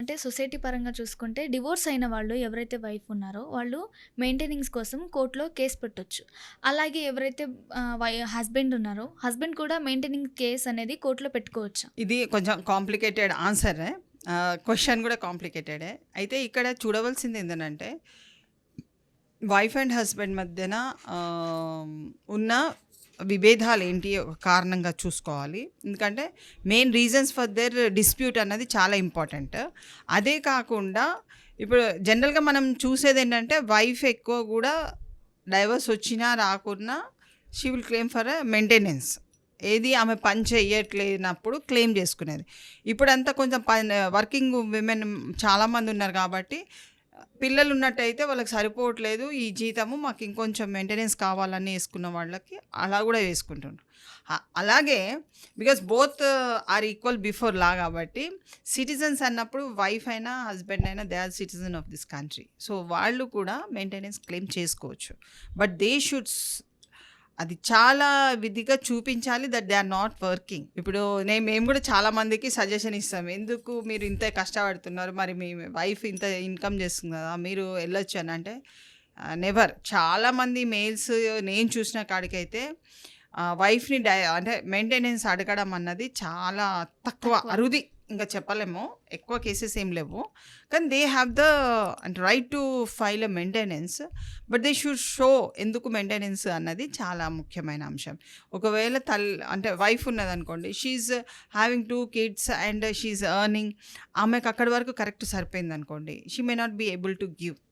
అంటే సొసైటీ పరంగా చూసుకుంటే డివోర్స్ అయిన వాళ్ళు ఎవరైతే వైఫ్ ఉన్నారో వాళ్ళు మెయింటెనెన్స్ కోసం కోర్టులో కేస్ పెట్టొచ్చు. అలాగే ఎవరైతే హస్బెండ్ ఉన్నారో హస్బెండ్ కూడా మెయింటెనెన్స్ కేస్ అనేది కోర్టులో పెట్టుకోవచ్చా? ఇది కొంచెం కాంప్లికేటెడ్ ఆన్సరే. క్వెషన్ కూడా కాంప్లికేటెడే. అయితే ఇక్కడ చూడవలసింది ఏందనంటే వైఫ్ అండ్ హస్బెండ్ మధ్యన ఉన్న విభేదాలేంటి ఒక కారణంగా చూసుకోవాలి. ఎందుకంటే main reasons for their dispute అన్నది చాలా ఇంపార్టెంట్. అదే కాకుండా ఇప్పుడు జనరల్‌గా మనం చూసేదేంటంటే వైఫ్ ఎక్కువ గూడా డైవర్స్ వచ్చినా రాకున్నా she will claim for maintenance. ఏది ఆమె పని చెయ్యట్లేనప్పుడు క్లెయిమ్ చేసుకునేది. ఇప్పుడంతా కొంచెం వర్కింగ్ విమెన్ చాలామంది ఉన్నారు కాబట్టి పిల్లలు ఉన్నట్టయితే వాళ్ళకి సరిపోవట్లేదు ఈ జీతము, మాకు ఇంకొంచెం మెయింటెనెన్స్ కావాలని వేసుకున్న వాళ్ళకి అలా కూడా వేసుకుంటుండ్రు. అలాగే because both are equal before law కాబట్టి సిటిజన్స్ అన్నప్పుడు వైఫ్ అయినా హస్బెండ్ అయినా they are citizen of this country. So వాళ్ళు కూడా మెయింటెనెన్స్ క్లెయిమ్ చేసుకోవచ్చు. బట్ దే షుడ్స్ అది చాలా విధిగా చూపించాలి that they are not working. ఇప్పుడు మేము కూడా చాలా మందికి సజెషన్ ఇస్తాం, ఎందుకు మీరు ఇంత కష్టపడుతున్నారు, మరి మీ వైఫ్ ఇంత ఇన్కమ్ చేస్తుంది కదా మీరు వెళ్ళొచ్చు అని. అంటే నెవర్. చాలామంది మెయిల్స్ నేను చూసిన కాడికైతే వైఫ్ని అంటే మెయింటెనెన్స్ అడగడం అన్నది చాలా తక్కువ, అరుది. ఇంకా చెప్పలేము, ఎక్కువ కేసెస్ ఏం లేవు. కానీ they have the right to file a maintenance. But they should show ఎందుకు మెయింటెనెన్స్ అన్నది చాలా ముఖ్యమైన అంశం. ఒకవేళ అంటే వైఫ్ ఉన్నదనుకోండి, she's having 2 kids and she's earning, ఆమెకు అక్కడి వరకు కరెక్ట్ సరిపోయింది అనుకోండి, she may not be able to give.